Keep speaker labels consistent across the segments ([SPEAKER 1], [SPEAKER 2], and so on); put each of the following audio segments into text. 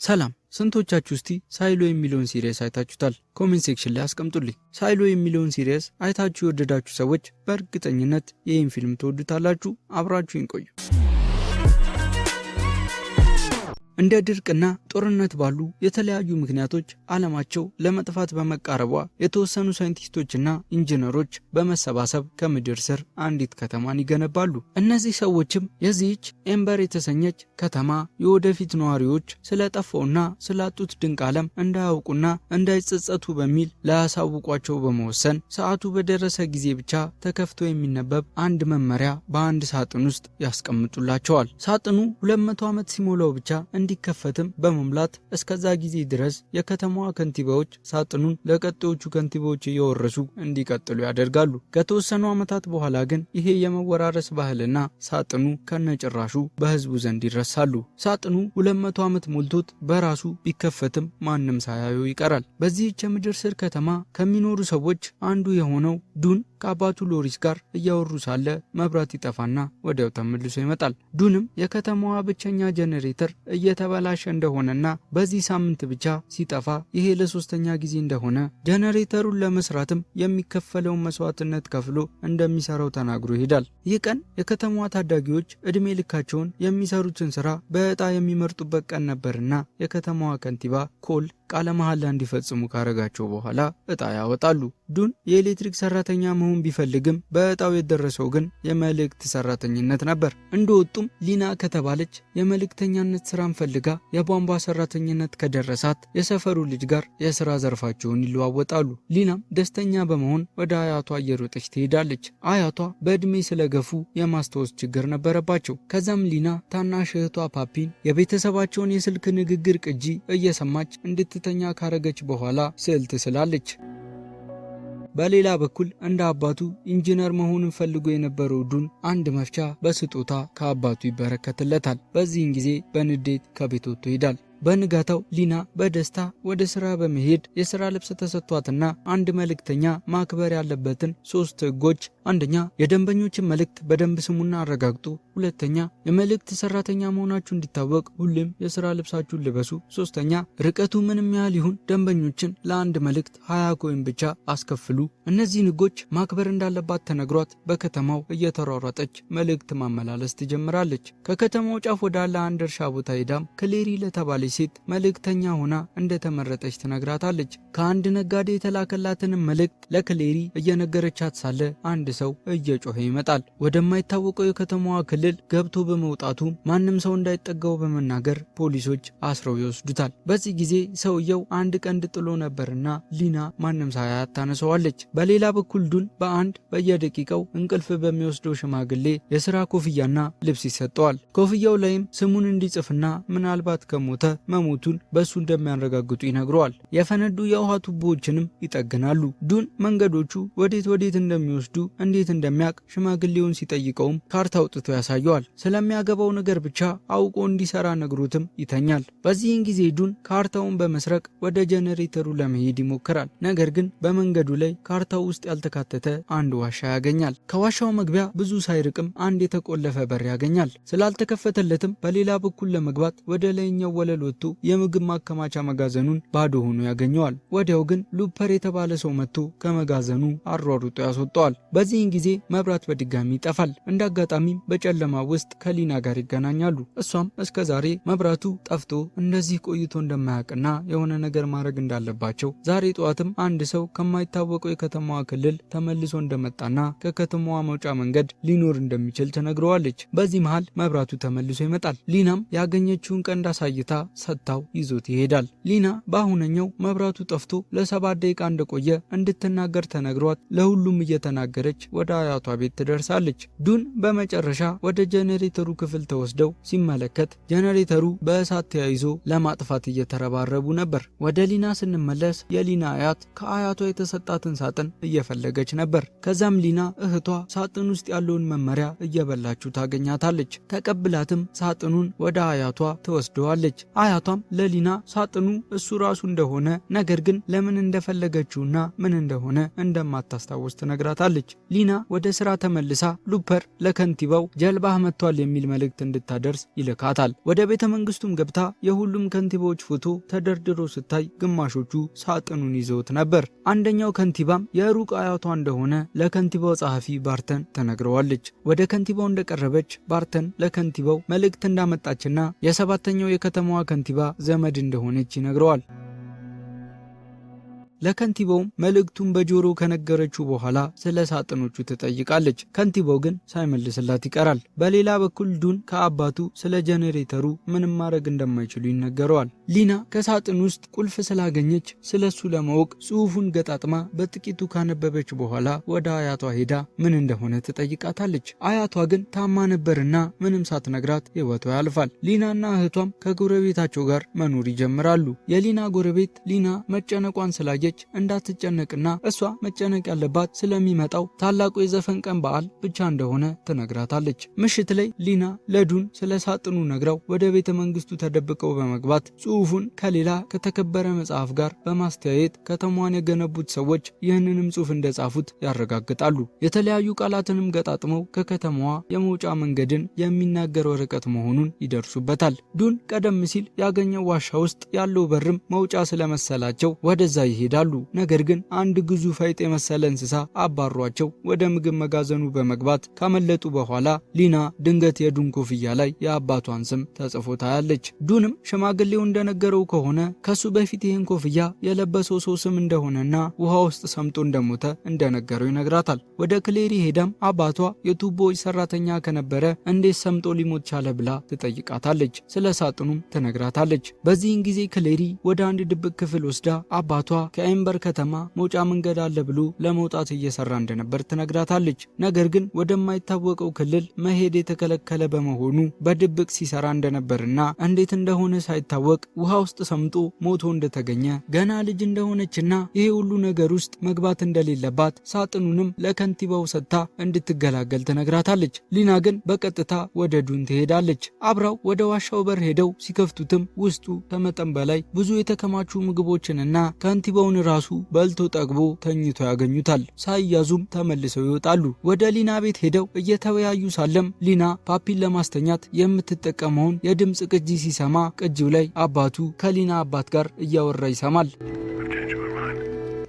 [SPEAKER 1] ሰላም ስንቶቻችሁ እስቲ ሳይሎ የሚለውን ሲሪየስ አይታችሁታል? ኮሜንት ሴክሽን ላይ አስቀምጡልኝ። ሳይሎ የሚለውን ሲሪየስ አይታችሁ የወደዳችሁ ሰዎች በእርግጠኝነት ይህን ፊልም ትወዱታላችሁ። አብራችሁን ቆዩ። እንደ ድርቅና ጦርነት ባሉ የተለያዩ ምክንያቶች ዓለማቸው ለመጥፋት በመቃረቧ የተወሰኑ ሳይንቲስቶችና ኢንጂነሮች በመሰባሰብ ከምድር ስር አንዲት ከተማን ይገነባሉ። እነዚህ ሰዎችም የዚህች ኤምበር የተሰኘች ከተማ የወደፊት ነዋሪዎች ስለጠፋውና ስላጡት ድንቅ ዓለም እንዳያውቁና እንዳይጸጸቱ በሚል ላያሳውቋቸው በመወሰን ሰዓቱ በደረሰ ጊዜ ብቻ ተከፍቶ የሚነበብ አንድ መመሪያ በአንድ ሳጥን ውስጥ ያስቀምጡላቸዋል። ሳጥኑ 200 ዓመት ሲሞላው ብቻ እንዲከፈትም በመምላት እስከዛ ጊዜ ድረስ የከተማዋ ከንቲባዎች ሳጥኑን ለቀጣዮቹ ከንቲባዎች እየወረሱ እንዲቀጥሉ ያደርጋሉ። ከተወሰኑ ዓመታት በኋላ ግን ይሄ የመወራረስ ባህልና ሳጥኑ ከነጭራሹ በህዝቡ ዘንድ ይረሳሉ። ሳጥኑ 200 ዓመት ሞልቶት በራሱ ቢከፈትም ማንም ሳያየው ይቀራል። በዚህች የምድር ስር ከተማ ከሚኖሩ ሰዎች አንዱ የሆነው ዱን ከአባቱ ሎሪስ ጋር እያወሩ ሳለ መብራት ይጠፋና ወዲያው ተመልሶ ይመጣል። ዱንም የከተማዋ ብቸኛ ጄኔሬተር እየተበላሸ እንደሆነና በዚህ ሳምንት ብቻ ሲጠፋ ይሄ ለሶስተኛ ጊዜ እንደሆነ ጄኔሬተሩን ለመስራትም የሚከፈለውን መስዋዕትነት ከፍሎ እንደሚሰራው ተናግሮ ይሄዳል። ይህ ቀን የከተማዋ ታዳጊዎች እድሜ ልካቸውን የሚሰሩትን ስራ በዕጣ የሚመርጡበት ቀን ነበርና የከተማዋ ከንቲባ ኮል ቃለ መሐላ እንዲፈጽሙ ካረጋቸው በኋላ ዕጣ ያወጣሉ። ዱን የኤሌክትሪክ ሰራተኛ መሆን ቢፈልግም በዕጣው የደረሰው ግን የመልእክት ሰራተኝነት ነበር። እንደወጡም ሊና ከተባለች የመልእክተኛነት ስራን ፈልጋ የቧንቧ ሰራተኝነት ከደረሳት የሰፈሩ ልጅ ጋር የስራ ዘርፋቸውን ይለዋወጣሉ። ሊናም ደስተኛ በመሆን ወደ አያቷ እየሮጠች ትሄዳለች። አያቷ በዕድሜ ስለገፉ የማስታወስ ችግር ነበረባቸው። ከዛም ሊና ታናሽ እህቷ ፓፒን የቤተሰባቸውን የስልክ ንግግር ቅጂ እየሰማች እንድትተኛ ካረገች በኋላ ስዕል ትስላለች። በሌላ በኩል እንደ አባቱ ኢንጂነር መሆኑን ፈልጎ የነበረው ዱን አንድ መፍቻ በስጦታ ከአባቱ ይበረከትለታል። በዚህን ጊዜ በንዴት ከቤት ወጥቶ ይሄዳል። በንጋታው ሊና በደስታ ወደ ስራ በመሄድ የስራ ልብስ ተሰጥቷትና አንድ መልእክተኛ ማክበር ያለበትን 3 ህጎች፣ አንደኛ የደንበኞችን መልእክት በደንብ ስሙና አረጋግጡ፣ ሁለተኛ የመልእክት ሰራተኛ መሆናችሁ እንዲታወቅ ሁሌም የስራ ልብሳችሁን ልበሱ፣ ሶስተኛ ርቀቱ ምንም ያህል ይሁን ደንበኞችን ለአንድ መልእክት 20 ኮይን ብቻ አስከፍሉ። እነዚህን ህጎች ማክበር እንዳለባት ተነግሯት በከተማው እየተሯሯጠች መልእክት ማመላለስ ትጀምራለች። ከከተማው ጫፍ ወዳለ አንድ እርሻ ቦታ ሄዳም ክሌሪ ለተባለች ሴት መልእክተኛ ሆና እንደተመረጠች ትነግራታለች። ከአንድ ነጋዴ የተላከላትንም መልእክት ለክሌሪ እየነገረቻት ሳለ አንድ ሰው እየጮኸ ይመጣል። ወደማይታወቀው የከተማዋ ክልል ገብቶ በመውጣቱ ማንም ሰው እንዳይጠጋው በመናገር ፖሊሶች አስረው ይወስዱታል። በዚህ ጊዜ ሰውየው አንድ ቀንድ ጥሎ ነበርና ሊና ማንም ሳያያት ታነሰዋለች። በሌላ በኩል ዱን በአንድ በየደቂቃው እንቅልፍ በሚወስደው ሽማግሌ የስራ ኮፍያና ልብስ ይሰጠዋል። ኮፍያው ላይም ስሙን እንዲጽፍና ምናልባት ከሞተ መሞቱን በሱ እንደሚያረጋግጡ ይነግረዋል። የፈነዱ የውሃ ቱቦዎችንም ይጠግናሉ። ዱን መንገዶቹ ወዴት እንደሚወስዱ እንዴት እንደሚያውቅ ሽማግሌውን ሲጠይቀውም ካርታ አውጥቶ ያሳየዋል። ስለሚያገባው ነገር ብቻ አውቆ እንዲሰራ ነግሮትም ይተኛል። በዚህን ጊዜ ዱን ካርታውን በመስረቅ ወደ ጄኔሬተሩ ለመሄድ ይሞክራል። ነገር ግን በመንገዱ ላይ ካርታው ውስጥ ያልተካተተ አንድ ዋሻ ያገኛል። ከዋሻው መግቢያ ብዙ ሳይርቅም አንድ የተቆለፈ በር ያገኛል። ስላልተከፈተለትም በሌላ በኩል ለመግባት ወደ ላይኛው ወለል ወጥቶ የምግብ ማከማቻ መጋዘኑን ባዶ ሆኖ ያገኘዋል። ወዲያው ግን ሉፐር የተባለ ሰው መጥቶ ከመጋዘኑ አሯሩጦ ያስወጣዋል። በዚህን ጊዜ መብራት በድጋሚ ይጠፋል። እንደ አጋጣሚም በጨለማ ውስጥ ከሊና ጋር ይገናኛሉ። እሷም እስከዛሬ መብራቱ ጠፍቶ እንደዚህ ቆይቶ እንደማያውቅና የሆነ ነገር ማድረግ እንዳለባቸው፣ ዛሬ ጠዋትም አንድ ሰው ከማይታወቀው የከተማዋ ክልል ተመልሶ እንደመጣና ከከተማዋ መውጫ መንገድ ሊኖር እንደሚችል ትነግረዋለች። በዚህ መሃል መብራቱ ተመልሶ ይመጣል። ሊናም ያገኘችውን ቀንድ አሳይታ ሰጥታው ይዞት ይሄዳል። ሊና በአሁነኛው መብራቱ ጠፍቶ ለ7 ደቂቃ እንደቆየ እንድትናገር ተነግሯት ለሁሉም እየተናገረች ወደ አያቷ ቤት ትደርሳለች። ዱን በመጨረሻ ወደ ጄኔሬተሩ ክፍል ተወስደው ሲመለከት ጄኔሬተሩ በእሳት ተያይዞ ለማጥፋት እየተረባረቡ ነበር። ወደ ሊና ስንመለስ የሊና አያት ከአያቷ የተሰጣትን ሳጥን እየፈለገች ነበር። ከዛም ሊና እህቷ ሳጥን ውስጥ ያለውን መመሪያ እየበላችሁ ታገኛታለች። ተቀብላትም ሳጥኑን ወደ አያቷ ትወስደዋለች። አያቷም ለሊና ሳጥኑ እሱ ራሱ እንደሆነ ነገር ግን ለምን እንደፈለገችውና ምን እንደሆነ እንደማታስታውስ ትነግራታለች። ሊና ወደ ስራ ተመልሳ ሉፐር ለከንቲባው ጀልባህ መጥቷል የሚል መልእክት እንድታደርስ ይልካታል። ወደ ቤተ መንግስቱም ገብታ የሁሉም ከንቲባዎች ፎቶ ተደርድሮ ስታይ ግማሾቹ ሳጥኑን ይዘውት ነበር። አንደኛው ከንቲባም የሩቅ አያቷ እንደሆነ ለከንቲባው ጸሐፊ ባርተን ተነግረዋለች። ወደ ከንቲባው እንደቀረበች ባርተን ለከንቲባው መልእክት እንዳመጣችና የሰባተኛው የከተማዋ ከንቲባ ዘመድ እንደሆነች ይነግረዋል። ለከንቲባውም መልእክቱን በጆሮ ከነገረችው በኋላ ስለ ሳጥኖቹ ትጠይቃለች። ከንቲባው ግን ሳይመልስላት ይቀራል። በሌላ በኩል ዱን ከአባቱ ስለ ጄኔሬተሩ ምንም ማድረግ እንደማይችሉ ይነገረዋል። ሊና ከሳጥን ውስጥ ቁልፍ ስላገኘች ስለሱ ለማወቅ ጽሑፉን ገጣጥማ በጥቂቱ ካነበበች በኋላ ወደ አያቷ ሄዳ ምን እንደሆነ ትጠይቃታለች። አያቷ ግን ታማ ነበርና ምንም ሳትነግራት ሕይወቷ ያልፋል። ሊናና እህቷም ከጎረቤታቸው ጋር መኖር ይጀምራሉ። የሊና ጎረቤት ሊና መጨነቋን ስላየች እንዳትጨነቅና እሷ መጨነቅ ያለባት ስለሚመጣው ታላቁ የዘፈን ቀን በዓል ብቻ እንደሆነ ትነግራታለች። ምሽት ላይ ሊና ለዱን ስለ ሳጥኑ ነግራው ወደ ቤተ መንግስቱ ተደብቀው በመግባት ጽሑፉን ከሌላ ከተከበረ መጽሐፍ ጋር በማስተያየት ከተማዋን የገነቡት ሰዎች ይህንንም ጽሑፍ እንደጻፉት ያረጋግጣሉ። የተለያዩ ቃላትንም ገጣጥመው ከከተማዋ የመውጫ መንገድን የሚናገር ወረቀት መሆኑን ይደርሱበታል። ዱን ቀደም ሲል ያገኘው ዋሻ ውስጥ ያለው በርም መውጫ ስለመሰላቸው ወደዛ ይሄዳሉ። ነገር ግን አንድ ግዙፍ አይጥ የመሰለ እንስሳ አባሯቸው ወደ ምግብ መጋዘኑ በመግባት ካመለጡ በኋላ ሊና ድንገት የዱን ኮፍያ ላይ የአባቷን ስም ተጽፎ ታያለች። ዱንም ሽማግሌው እንደነገረው ከሆነ ከሱ በፊት ይህን ኮፍያ የለበሰው ሰው ስም እንደሆነና ውሃ ውስጥ ሰምጦ እንደሞተ እንደነገረው ይነግራታል። ወደ ክሌሪ ሄዳም አባቷ የቱቦዎች ሰራተኛ ከነበረ እንዴት ሰምጦ ሊሞት ቻለ ብላ ትጠይቃታለች። ስለ ሳጥኑም ትነግራታለች። በዚህን ጊዜ ክሌሪ ወደ አንድ ድብቅ ክፍል ወስዳ አባቷ ከኤምበር ከተማ መውጫ መንገድ አለ ብሎ ለመውጣት እየሰራ እንደነበር ትነግራታለች። ነገር ግን ወደማይታወቀው ክልል መሄድ የተከለከለ በመሆኑ በድብቅ ሲሰራ እንደነበርና እንዴት እንደሆነ ሳይታወቅ ውሃ ውስጥ ሰምጦ ሞቶ እንደተገኘ ገና ልጅ እንደሆነችና ይሄ ሁሉ ነገር ውስጥ መግባት እንደሌለባት ሳጥኑንም ለከንቲባው ሰጥታ እንድትገላገል ትነግራታለች። ሊና ግን በቀጥታ ወደ ዱን ትሄዳለች። አብራው ወደ ዋሻው በር ሄደው ሲከፍቱትም ውስጡ ከመጠን በላይ ብዙ የተከማቹ ምግቦችንና ከንቲባውን ራሱ በልቶ ጠግቦ ተኝቶ ያገኙታል። ሳይያዙም ተመልሰው ይወጣሉ። ወደ ሊና ቤት ሄደው እየተወያዩ ሳለም ሊና ፓፒን ለማስተኛት የምትጠቀመውን የድምፅ ቅጂ ሲሰማ ቅጂው ላይ አባቱ ከሊና አባት ጋር እያወራ ይሰማል።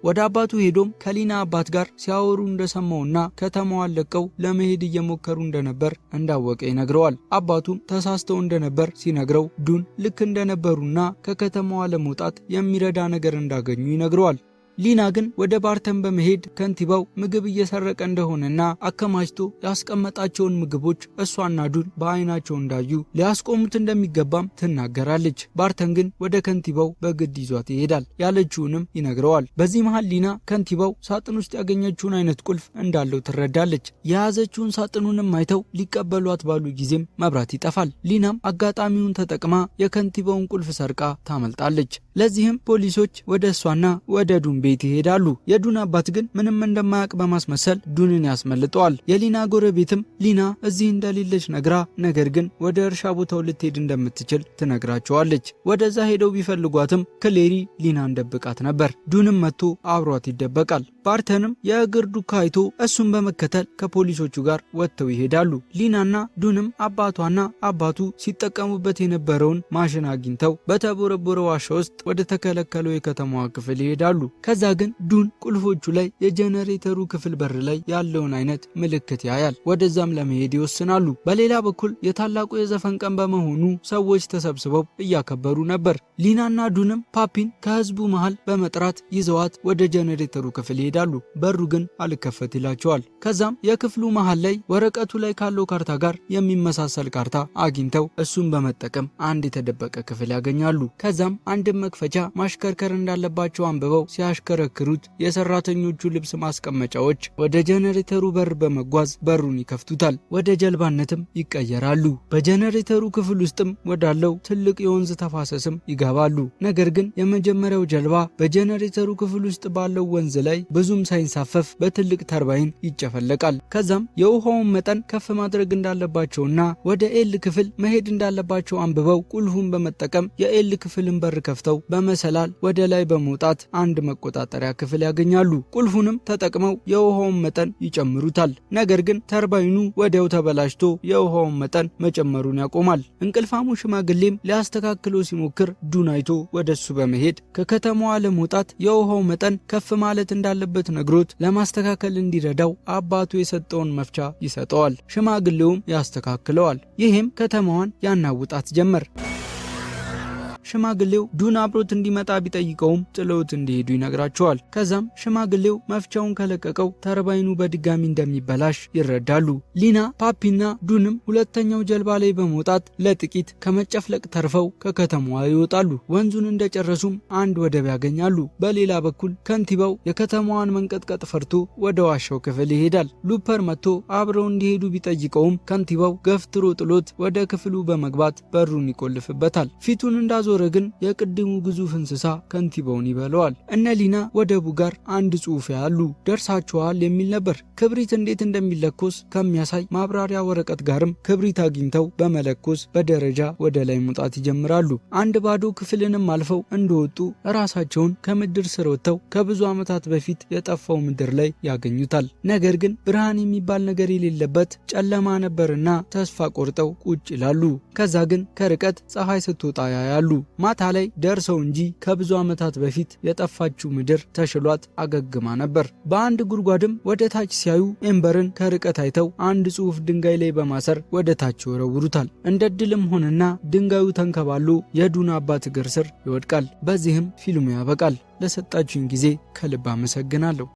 [SPEAKER 1] ወደ አባቱ ሄዶም ከሊና አባት ጋር ሲያወሩ እንደሰማውና ከተማዋን ለቀው ለመሄድ እየሞከሩ እንደነበር እንዳወቀ ይነግረዋል። አባቱም ተሳስተው እንደነበር ሲነግረው ዱን ልክ እንደነበሩና ከከተማዋ ለመውጣት የሚረዳ ነገር እንዳገኙ ይነግረዋል። ሊና ግን ወደ ባርተን በመሄድ ከንቲባው ምግብ እየሰረቀ እንደሆነና አከማችቶ ያስቀመጣቸውን ምግቦች እሷና ዱን በአይናቸው እንዳዩ ሊያስቆሙት እንደሚገባም ትናገራለች። ባርተን ግን ወደ ከንቲባው በግድ ይዟት ይሄዳል። ያለችውንም ይነግረዋል። በዚህ መሃል ሊና ከንቲባው ሳጥን ውስጥ ያገኘችውን አይነት ቁልፍ እንዳለው ትረዳለች። የያዘችውን ሳጥኑንም አይተው ሊቀበሏት ባሉ ጊዜም መብራት ይጠፋል። ሊናም አጋጣሚውን ተጠቅማ የከንቲባውን ቁልፍ ሰርቃ ታመልጣለች። ለዚህም ፖሊሶች ወደ እሷና ወደ ዱን ቤት ይሄዳሉ። የዱን አባት ግን ምንም እንደማያውቅ በማስመሰል ዱንን ያስመልጠዋል። የሊና ጎረቤትም ሊና እዚህ እንደሌለች ነግራ ነገር ግን ወደ እርሻ ቦታው ልትሄድ እንደምትችል ትነግራቸዋለች። ወደዛ ሄደው ቢፈልጓትም ክሌሪ ሊናን ደብቃት ነበር። ዱንም መጥቶ አብሯት ይደበቃል። ባርተንም የእግር ዱካ አይቶ እሱን በመከተል ከፖሊሶቹ ጋር ወጥተው ይሄዳሉ። ሊናና ዱንም አባቷና አባቱ ሲጠቀሙበት የነበረውን ማሽን አግኝተው በተቦረቦረ ዋሻ ውስጥ ወደ ተከለከለው የከተማዋ ክፍል ይሄዳሉ። ከዛ ግን ዱን ቁልፎቹ ላይ የጄኔሬተሩ ክፍል በር ላይ ያለውን አይነት ምልክት ያያል። ወደዛም ለመሄድ ይወስናሉ። በሌላ በኩል የታላቁ የዘፈን ቀን በመሆኑ ሰዎች ተሰብስበው እያከበሩ ነበር። ሊናና ዱንም ፓፒን ከህዝቡ መሃል በመጥራት ይዘዋት ወደ ጄኔሬተሩ ክፍል ይሄዳሉ። በሩ ግን አልከፈት ይላቸዋል። ከዛም የክፍሉ መሃል ላይ ወረቀቱ ላይ ካለው ካርታ ጋር የሚመሳሰል ካርታ አግኝተው እሱን በመጠቀም አንድ የተደበቀ ክፍል ያገኛሉ። ከዛም አንድ መክፈቻ ማሽከርከር እንዳለባቸው አንብበው ሲያሽከረክሩ ወደሚያሽከረክሩት የሰራተኞቹ ልብስ ማስቀመጫዎች ወደ ጄኔሬተሩ በር በመጓዝ በሩን ይከፍቱታል። ወደ ጀልባነትም ይቀየራሉ። በጄኔሬተሩ ክፍል ውስጥም ወዳለው ትልቅ የወንዝ ተፋሰስም ይገባሉ። ነገር ግን የመጀመሪያው ጀልባ በጄኔሬተሩ ክፍል ውስጥ ባለው ወንዝ ላይ ብዙም ሳይንሳፈፍ በትልቅ ተርባይን ይጨፈለቃል። ከዛም የውሃውን መጠን ከፍ ማድረግ እንዳለባቸውና ወደ ኤል ክፍል መሄድ እንዳለባቸው አንብበው ቁልፉን በመጠቀም የኤል ክፍልን በር ከፍተው በመሰላል ወደ ላይ በመውጣት አንድ መቆጣጠሪያ ክፍል ያገኛሉ። ቁልፉንም ተጠቅመው የውሃውን መጠን ይጨምሩታል። ነገር ግን ተርባይኑ ወዲያው ተበላሽቶ የውሃውን መጠን መጨመሩን ያቆማል። እንቅልፋሙ ሽማግሌም ሊያስተካክለው ሲሞክር ዱን አይቶ ወደሱ በመሄድ ከከተማዋ ለመውጣት የውሃው መጠን ከፍ ማለት እንዳለበት ነግሮት ለማስተካከል እንዲረዳው አባቱ የሰጠውን መፍቻ ይሰጠዋል። ሽማግሌውም ያስተካክለዋል። ይህም ከተማዋን ያናውጣት ጀመር። ሽማግሌው ዱን አብሮት እንዲመጣ ቢጠይቀውም ጥለውት እንዲሄዱ ይነግራቸዋል። ከዛም ሽማግሌው መፍቻውን ከለቀቀው ተርባይኑ በድጋሚ እንደሚበላሽ ይረዳሉ። ሊና፣ ፓፒና ዱንም ሁለተኛው ጀልባ ላይ በመውጣት ለጥቂት ከመጨፍለቅ ተርፈው ከከተማዋ ይወጣሉ። ወንዙን እንደጨረሱም አንድ ወደብ ያገኛሉ። በሌላ በኩል ከንቲባው የከተማዋን መንቀጥቀጥ ፈርቶ ወደ ዋሻው ክፍል ይሄዳል። ሉፐር መጥቶ አብረው እንዲሄዱ ቢጠይቀውም ከንቲባው ገፍትሮ ጥሎት ወደ ክፍሉ በመግባት በሩን ይቆልፍበታል። ፊቱን እንዳዞረ ግን የቅድሙ ግዙፍ እንስሳ ከንቲባውን ይበለዋል። እነ ሊና ወደቡ ጋር አንድ ጽሑፍ ያሉ ደርሳቸዋል የሚል ነበር። ክብሪት እንዴት እንደሚለኮስ ከሚያሳይ ማብራሪያ ወረቀት ጋርም ክብሪት አግኝተው በመለኮስ በደረጃ ወደ ላይ መውጣት ይጀምራሉ። አንድ ባዶ ክፍልንም አልፈው እንደወጡ ራሳቸውን ከምድር ስር ወጥተው ከብዙ ዓመታት በፊት የጠፋው ምድር ላይ ያገኙታል። ነገር ግን ብርሃን የሚባል ነገር የሌለበት ጨለማ ነበርና ተስፋ ቆርጠው ቁጭ ይላሉ። ከዛ ግን ከርቀት ፀሐይ ስትወጣ ያያሉ። ማታ ላይ ደርሰው እንጂ ከብዙ ዓመታት በፊት የጠፋችው ምድር ተሽሏት አገግማ ነበር። በአንድ ጉድጓድም ወደ ታች ሲያዩ ኤምበርን ከርቀት አይተው አንድ ጽሑፍ ድንጋይ ላይ በማሰር ወደ ታች ይወረውሩታል። እንደ ድልም ሆነና ድንጋዩ ተንከባሎ የዱን አባት እግር ስር ይወድቃል። በዚህም ፊልሙ ያበቃል። ለሰጣችሁኝ ጊዜ ከልብ አመሰግናለሁ።